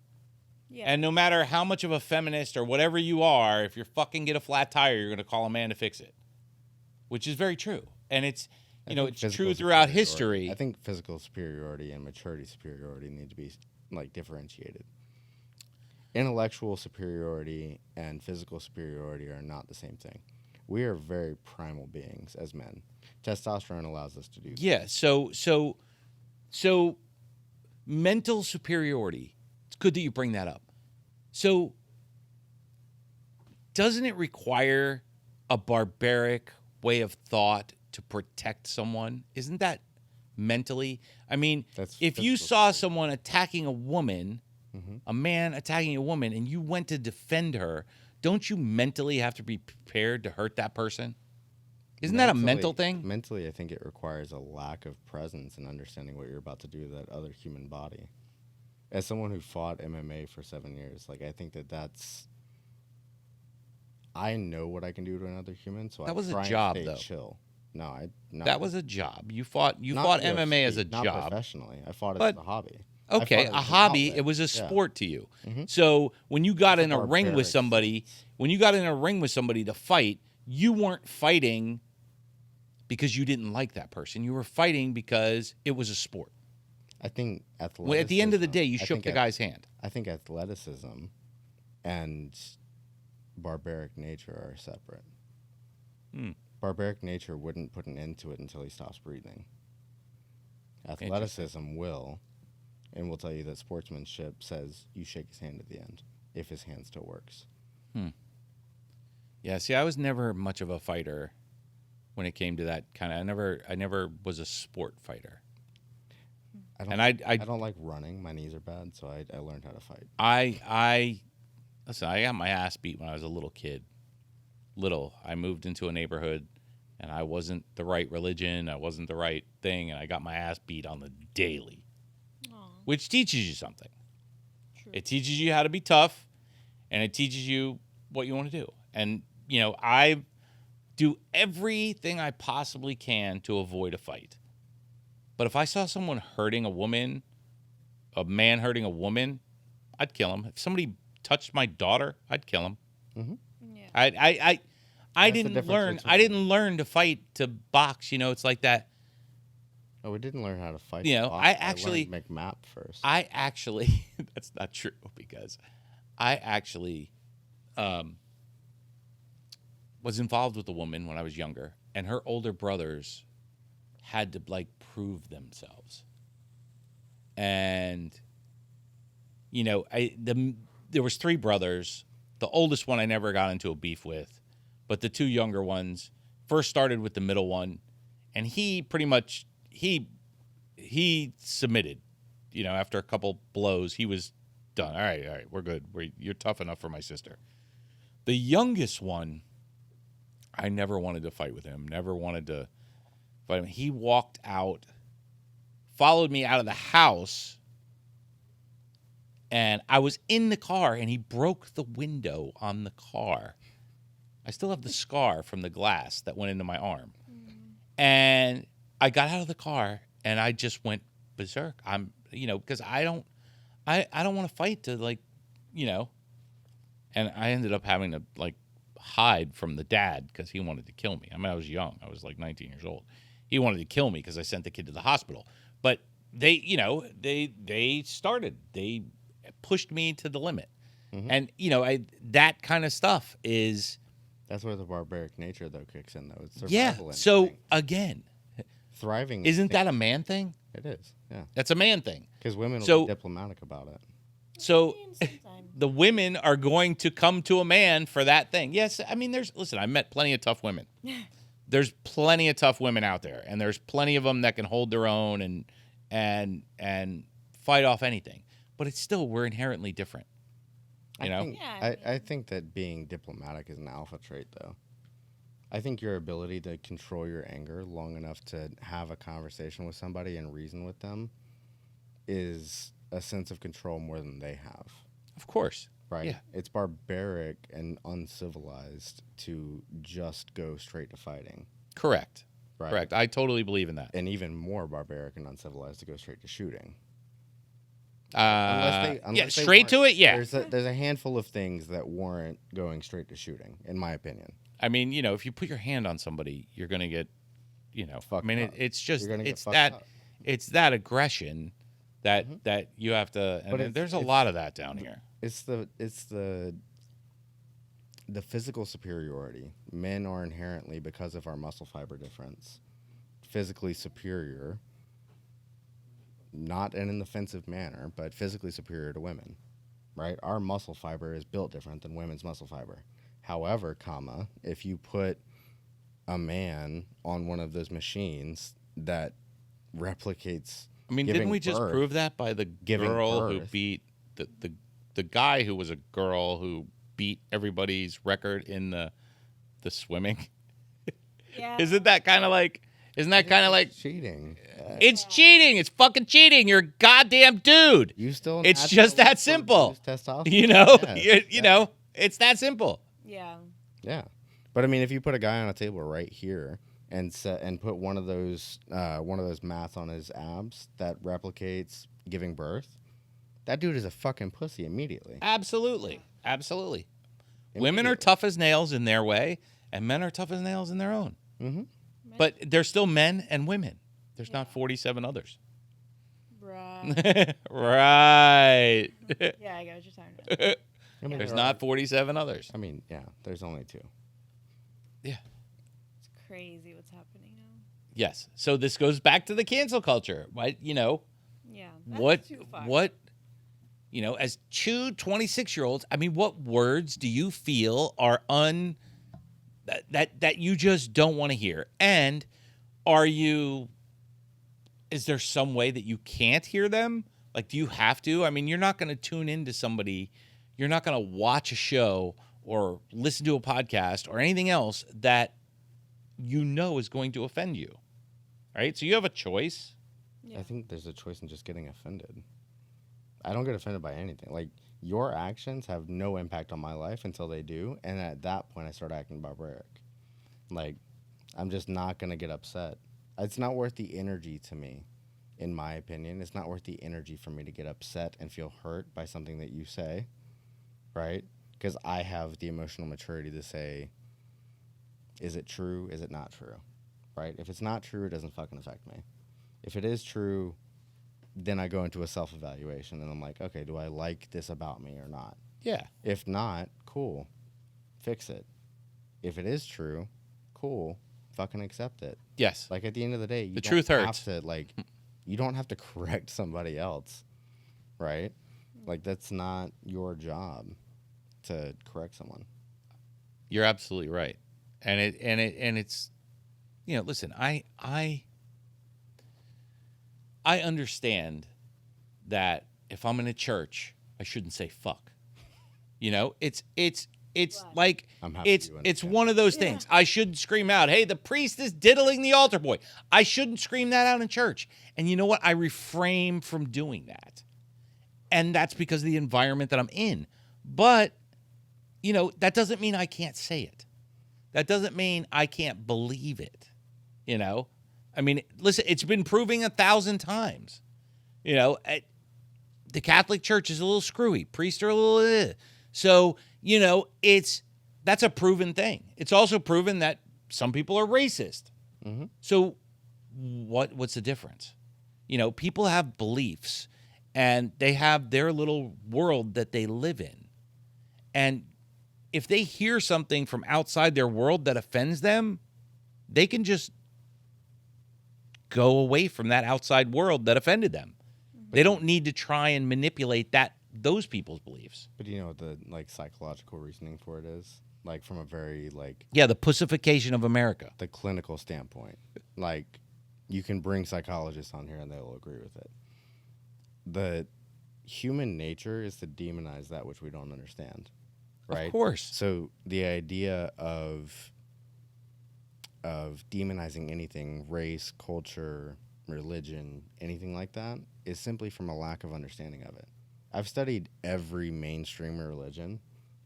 Yeah. And no matter how much of a feminist or whatever you are, if you fucking get a flat tire, you're going to call a man to fix it, which is very true. And it's, I think it's physical true throughout superiority- history. I think physical superiority and maturity superiority need to be like differentiated. Intellectual superiority and physical superiority are not the same thing. We are very primal beings as men. Testosterone allows us to do that. Yeah. So mental superiority. It's good that you bring that up. So doesn't it require a barbaric way of thought to protect someone? Isn't that mentally? I mean, That's if you physical saw superiority. someone attacking a woman, a man attacking a woman, and you went to defend her, don't you mentally have to be prepared to hurt that person? Isn't that a mental thing? Mentally, I think it requires a lack of presence and understanding what you're about to do to that other human body. As someone who fought MMA for 7 years, like I think that's. I know what I can do to another human, so That I was a try job, and stay though. chill. No. That was a job. You fought Not MMA as a UFC, not job. professionally. I fought it But- as a hobby. Okay, I fought it a as an hobby. outlet. It was a Yeah. sport to you. Mhm. So when you got It's in a a ring with barbaric somebody, sense. when you got in a ring with somebody to fight, you weren't fighting because you didn't like that person. You were fighting because it was a sport. I think Well, at the end of the athleticism- day, you I shook think the guy's hand. I think athleticism and barbaric nature are separate. Hmm. Barbaric nature wouldn't put an end to it until he stops breathing. Athleticism will, and will tell you that sportsmanship says you shake his hand at the end if his hand still works. Yeah, see, I was never much of a fighter when it came to that kind of. I never was a sport fighter. I don't, And I don't like running. My knees are bad, so I learned how to fight. Listen, I got my ass beat when I was a little kid. I moved into a neighborhood and I wasn't the right religion, I wasn't the right thing, and I got my ass beat on the daily, Aw, which teaches you something. true. It teaches you how to be tough, and it teaches you what you want to do. And, I do everything I possibly can to avoid a fight. But if I saw someone hurting a man hurting a woman, I'd kill him. If somebody touched my daughter, I'd kill him. Yeah. I That's the didn't difference learn. I between- didn't learn to fight to box. It's like that. Oh, we didn't learn how to fight. You know, box. I learned actually- to make map first. I actually that's not true because I actually was involved with a woman when I was younger, and her older brothers had to prove themselves. And there was 3 brothers. The oldest one I never got into a beef with, but the 2 younger ones first started with the middle one, and he pretty much he submitted. After a couple blows, he was done. All right, we're good. You're tough enough for my sister. The youngest one, I never wanted to fight with him. Never wanted to fight him. He walked out, followed me out of the house, and I was in the car, and he broke the window on the car. I still have the scar from the glass that went into my arm. And I got out of the car, and I just went berserk. Because I don't want to fight to and I ended up having to hide from the dad because he wanted to kill me. I mean, I was young. I was 19 years old. He wanted to kill me because I sent the kid to the hospital. But they pushed me to the limit. Mhm. And, that kind of stuff is, That's where the barbaric nature, though, kicks in, though. It's yeah. survival So, instinct. again, Thriving. isn't that a instinct. man thing? It is, yeah. That's a man thing. Because women will So- be diplomatic about it. So Sometimes. the women are going to come to a man for that thing. Yes, I mean, I met plenty of tough women. There's plenty of tough women out there, and there's plenty of them that can hold their own and fight off anything. But it's still, we're inherently different. You know? Think, Yeah, I think that being diplomatic is an alpha trait, though. I think your ability to control your anger long enough to have a conversation with somebody and reason with them is a sense of control more than they have. Of course. Right? Yeah. It's barbaric and uncivilized to just go straight to fighting. Correct. Right? Correct. I totally believe in that. And even more barbaric and uncivilized to go straight to shooting. Yeah, Unless they straight to it, yeah. There's a handful of things that warrant going straight to shooting, in my opinion. I mean, if you put your hand on somebody, you're going to get, Fucked I mean, up. it's just, You're gonna get it's fucked that, up. it's that aggression that that you have to, But and there's a it's- lot of that down here. It's the physical superiority. Men are inherently, because of our muscle fiber difference, physically superior. Not in an offensive manner, but physically superior to women, right? Our muscle fiber is built different than women's muscle fiber. However, if you put a man on one of those machines that replicates, I mean, didn't we just prove that by the Giving girl who birth. beat the guy who was a girl who beat everybody's record in the swimming? Yeah. Isn't that kind of like cheating? it's cheating? It's fucking cheating. You're a goddamn dude. You still. It's naturally just that simple. produce testosterone. You know, it's that simple. Yeah. Yeah, but I mean, if you put a guy on a table right here and put one of those mats on his abs that replicates giving birth, that dude is a fucking pussy immediately. Absolutely. Women are tough as nails in their way, and men are tough as nails in their own. Mm-hmm. But there's still men and women. There's not 47 others. Right. Right. Yeah, I get what you're talking about. I mean, There's there not are- 47 others. I mean, yeah, there's only 2. Yeah. It's crazy what's happening now. Yes. So this goes back to the cancel culture, right? Yeah. That's too far. As two 26-year-olds, I mean, what words do you feel are that you just don't want to hear? And is there some way that you can't hear them? Like, do you have to? I mean, you're not going to tune into somebody. You're not going to watch a show or listen to a podcast or anything else that is going to offend you, right? So you have a choice. Yeah. I think there's a choice in just getting offended. I don't get offended by anything. Like, your actions have no impact on my life until they do, and at that point I start acting barbaric. Like, I'm just not going to get upset. It's not worth the energy to me, in my opinion. It's not worth the energy for me to get upset and feel hurt by something that you say, right? Because I have the emotional maturity to say, is it true? Is it not true? Right? If it's not true, it doesn't fucking affect me. If it is true, then I go into a self-evaluation, and I'm like, okay, do I like this about me or not? Yeah. If not, cool. Fix it. If it is true, cool. Fucking accept it. Yes. Like, at the end of the day, The truth hurts. You don't have to correct somebody else, right? Like, that's not your job to correct someone. You're absolutely right. And it's listen, I understand that if I'm in a church, I shouldn't say fuck. It's Right. like I'm happy it's you understand. one of those things. I shouldn't scream out, "Hey, the priest is diddling the altar boy." I shouldn't scream that out in church. And you know what? I refrain from doing that. And that's because of the environment that I'm in. But that doesn't mean I can't say it. That doesn't mean I can't believe it. I mean, listen, it's been proven 1,000 times. The Catholic Church is a little screwy. Priests are a little. So, that's a proven thing. It's also proven that some people are racist. Mm-hmm. So what's the difference? People have beliefs, and they have their little world that they live in. And if they hear something from outside their world that offends them, they can just go away from that outside world that offended them. They don't need to try and manipulate those people's beliefs. But do you know what the psychological reasoning for it is? Like, from a very Yeah, the pussification of America. the clinical standpoint. Like, you can bring psychologists on here and they will agree with it. The human nature is to demonize that which we don't understand. Right? Of course. So the idea of demonizing anything, race, culture, religion, anything like that, is simply from a lack of understanding of it. I've studied every mainstream religion,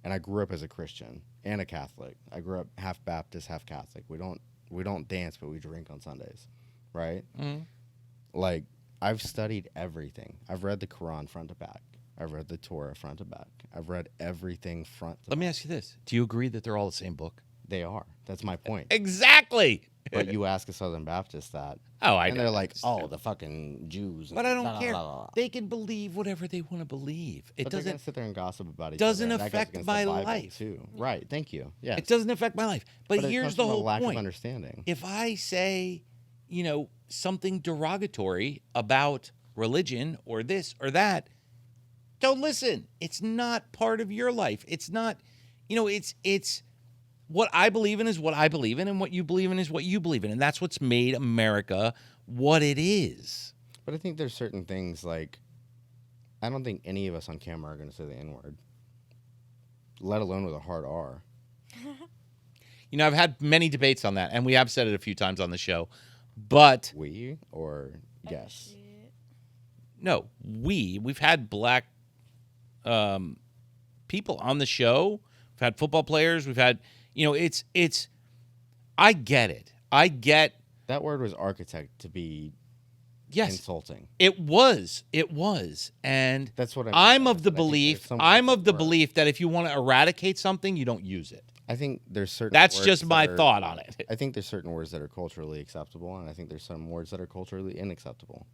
and I grew up as a Christian and a Catholic. I grew up half Baptist, half Catholic. We don't dance, but we drink on Sundays, right? Mm-hmm. Like, I've studied everything. I've read the Quran front to back. I've read the Torah front to back. I've read everything front to back. Let me ask you this. Do you agree that they're all the same book? They are. That's my point. Exactly. But you ask a Southern Baptist that, Oh, I know. and they're like, "Oh, the fucking Jews." But I don't blah, blah, care. blah, blah, blah. They can believe whatever they want to believe. It But they're gonna doesn't sit there and gossip about each doesn't other. and that goes affect against my the Bible, life. too. Right. Thank you. Yes. It doesn't affect my life. But it here's comes the from a whole lack point. of understanding. If I say, something derogatory about religion or this or that, don't listen. It's not part of your life. It's not, it's what I believe in is what I believe in, and what you believe in is what you believe in. And that's what's made America what it is. But I think there's certain things like, I don't think any of us on camera are going to say the N-word, let alone with a hard R. I've had many debates on that, and we have said it a few times on the show. But We or yes? no, we've had black people on the show. We've had football players. We've had, it's. I get it. I get. That word was architect to be insulting. It was, and That's what I'm of the belief. I'm of the belief that if you want to eradicate something, you don't use it. I think there's certain. That's words just my that are- thought on it. I think there's certain words that are culturally acceptable, and I think there's some words that are culturally unacceptable.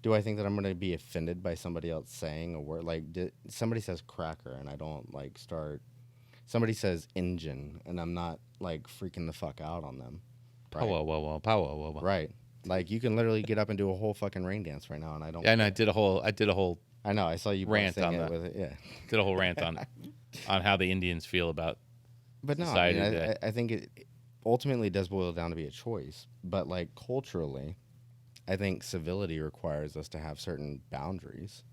Do I think that I'm going to be offended by somebody else saying a word? Like, somebody says cracker, and I don't, start... Somebody says engine, and I'm not, freaking the fuck out on them. Right? Whoa. Right. Like, you can literally get up and do a whole fucking rain dance right now, and I don't... Yeah, and I did a whole I know, I saw you rant sing on it that. with it, yeah. Did a whole rant on how the Indians feel about But no, society I mean, today. I think it ultimately does boil down to be a choice. But culturally, I think civility requires us to have certain boundaries,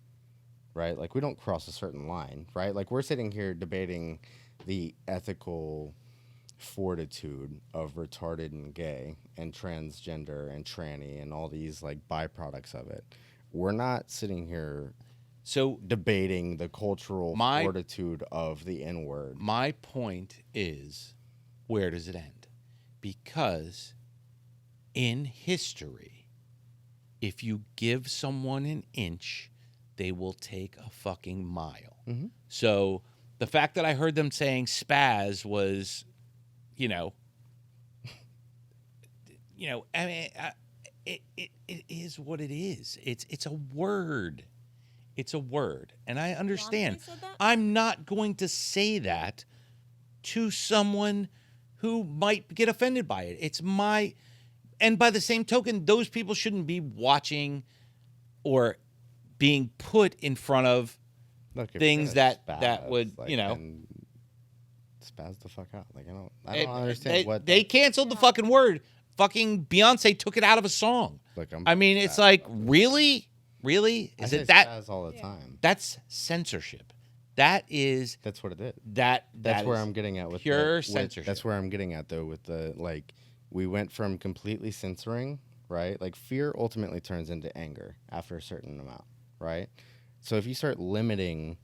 right? Like, we don't cross a certain line, right? Like, we're sitting here debating the ethical fortitude of retarded and gay and transgender and tranny and all these byproducts of it. We're not sitting here debating the cultural fortitude of the N-word. My point is, where does it end? Because in history, if you give someone an inch, they will take a fucking mile. Mm-hmm. So the fact that I heard them saying spaz was, I mean, it is what it is. It's a word. It's a word. And I understand. Said that? I'm not going to say that to someone who might get offended by it. It's my... And by the same token, those people shouldn't be watching or being put in front of Look, if things you're that gonna would, then spaz the fuck out. I don't understand what they canceled the fucking word. Fucking Beyonce took it out of a song. Look, I mean, it's like, really? Really? I Is say it that? spaz all the time. That's censorship. That's what it is. That's where I'm getting at with pure censorship. That's where I'm getting at though with the we went from completely censoring, right? Like, fear ultimately turns into anger after a certain amount, right? So if you start limiting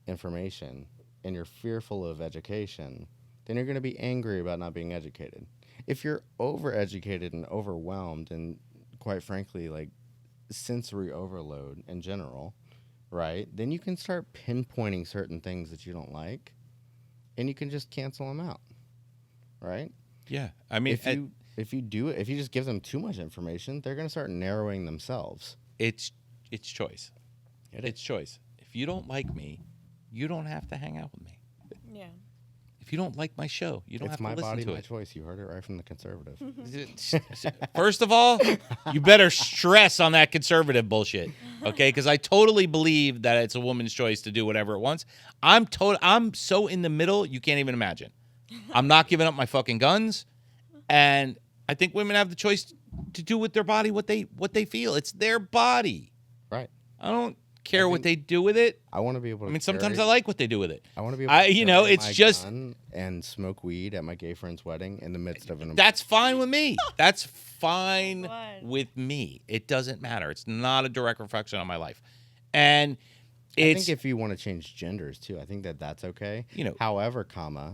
information and you're fearful of education, then you're going to be angry about not being educated. If you're overeducated and overwhelmed and, quite frankly, sensory overload in general, right, then you can start pinpointing certain things that you don't like, and you can just cancel them out, right? Yeah. I mean, if you just give them too much information, they're going to start narrowing themselves. It's choice. It's choice. If you don't like me, you don't have to hang out with me. Yeah. If you don't like my show, you don't have to listen to it. It's my body, my choice. You heard it right from the conservative. First of all, you better stress on that conservative bullshit, okay? Because I totally believe that it's a woman's choice to do whatever it wants. I'm so in the middle, you can't even imagine. I'm not giving up my fucking guns, and I think women have the choice to do with their body what they feel. It's their body. Right. I don't care what they do with it. I want to be able to. I mean, sometimes I like what they do with it. I want to be able to carry it's my just gun and smoke weed at my gay friend's wedding in the midst of an. That's fine with me. That's fine What? with me. It doesn't matter. It's not a direct reflection on my life. And I think if you want to change genders too, I think that's okay. You know, however,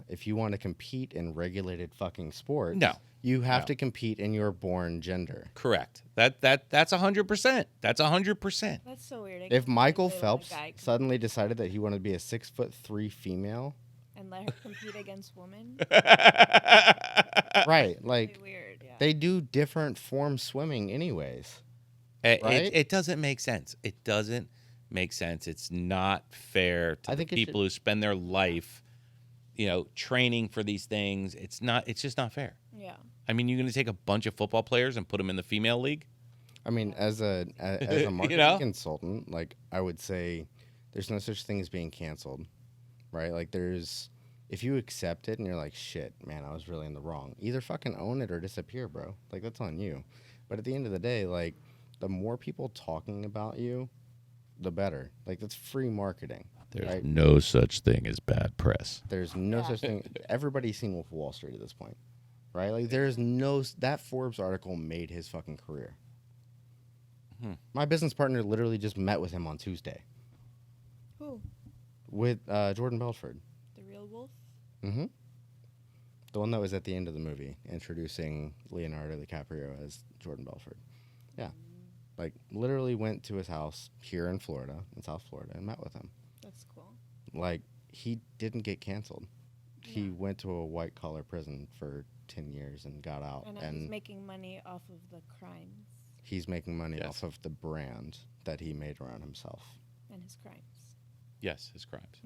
if you want to compete in regulated fucking sports, no, you have to compete in your born gender. Correct. That's 100%. That's 100%. That's so weird. If Michael Phelps suddenly decided that he wanted to be a 6'3" female and let her compete against women, right? Like really weird. Yeah. they do different form swimming, anyways. Right? It doesn't make sense. It doesn't make sense. It's not fair to the people who spend their life, training for these things. It's just not fair. Yeah. I mean, you're going to take a bunch of football players and put them in the female league? I mean, as a marketing consultant, like I would say, there's no such thing as being canceled, right? Like if you accept it and you're like, shit, man, I was really in the wrong. Either fucking own it or disappear, bro. Like that's on you. But at the end of the day, like the more people talking about you, the better. Like that's free marketing. There's no such thing as bad press. There's no such thing. Everybody's seen Wolf of Wall Street at this point, right? Like that Forbes article made his fucking career. My business partner literally just met with him on Tuesday. Who? With Jordan Belford. The real wolf? Mm-hmm. The one that was at the end of the movie, introducing Leonardo DiCaprio as Jordan Belford. Yeah. Like, literally went to his house here in Florida, in South Florida, and met with him. That's cool. Like, he didn't get canceled. Yeah. He went to a white-collar prison for 10 years and got out. And he's making money off of the crimes. He's making money off of the brand that he made around himself. And his crimes. Yes, his crimes.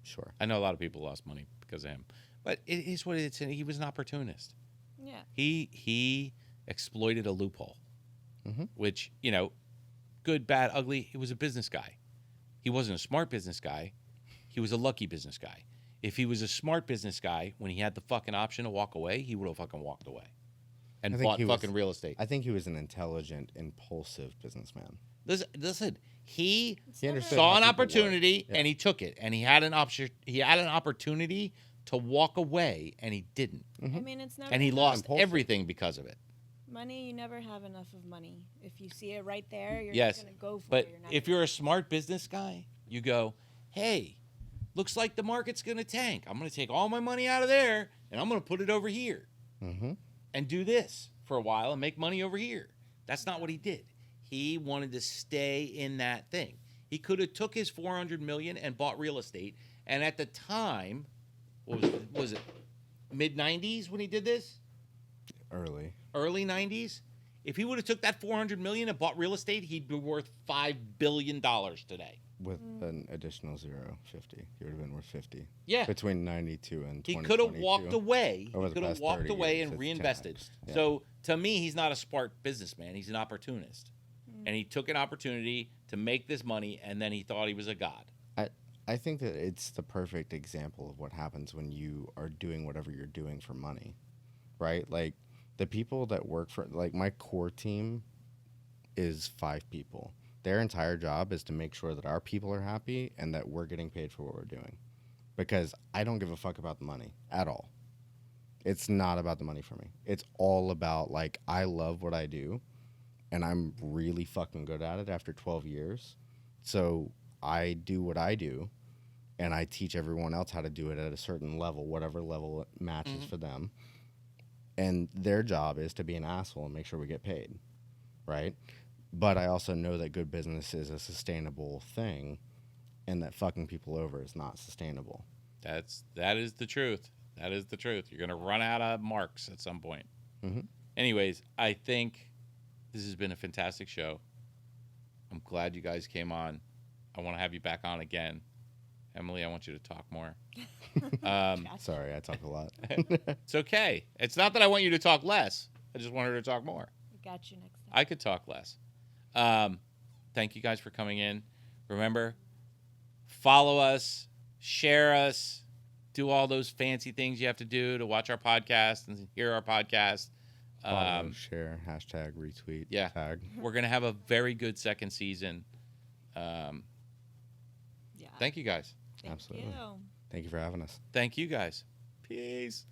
Sure. I know a lot of people lost money because of him. But it is what it is. He was an opportunist. Yeah. He exploited a loophole. Mm-hmm. Which, good, bad, ugly, he was a business guy. He wasn't a smart business guy. He was a lucky business guy. If he was a smart business guy, when he had the fucking option to walk away, he would have fucking walked away and bought fucking real estate. I think he was an intelligent, impulsive businessman. Listen, he understood saw an opportunity and he took it, and he had an opportunity to walk away, and he didn't. Mm-hmm. I mean, it's never. And he lost everything because of it. Money, you never have enough of money. If you see it right there, you're yes, just going to go for but it. If you're a smart business guy, you go, hey, looks like the market's going to tank. I'm going to take all my money out of there, and I'm going to put it over here and do this for a while and make money over here. That's not what he did. He wanted to stay in that thing. He could have took his $400 million and bought real estate, and at the time, what was it mid-90s when he did this? Early 90s. If he would have took that $400 million and bought real estate, he'd be worth $5 billion today. With an additional 50. He would have been worth 50. Yeah. Between 92 and 2022. He could have walked away. He could have walked away and reinvested. Yeah. So, to me, he's not a smart businessman. He's an opportunist. And he took an opportunity to make this money, and then he thought he was a god. I think that it's the perfect example of what happens when you are doing whatever you're doing for money, right? Like, the people that work for, like, my core team is 5 people. Their entire job is to make sure that our people are happy and that we're getting paid for what we're doing. Because I don't give a fuck about the money at all. It's not about the money for me. It's all about, like, I love what I do, and I'm really fucking good at it after 12 years. So I do what I do, and I teach everyone else how to do it at a certain level, whatever level it matches for them. And their job is to be an asshole and make sure we get paid, right? But I also know that good business is a sustainable thing, and that fucking people over is not sustainable. That is the truth. That is the truth. You're going to run out of marks at some point. Mm-hmm. Anyways, I think this has been a fantastic show. I'm glad you guys came on. I want to have you back on again. Emily, I want you to talk more. Sorry, I talk a lot. It's okay. It's not that I want you to talk less. I just want her to talk more. We got you next time. I could talk less. Thank you guys for coming in. Remember, follow us, share us, do all those fancy things you have to do to watch our podcast and hear our podcast. Follow, share, hashtag, retweet, tag. We're going to have a very good second season. Thank you guys. Thank Absolutely. you. Thank you for having us. Thank you guys. Peace.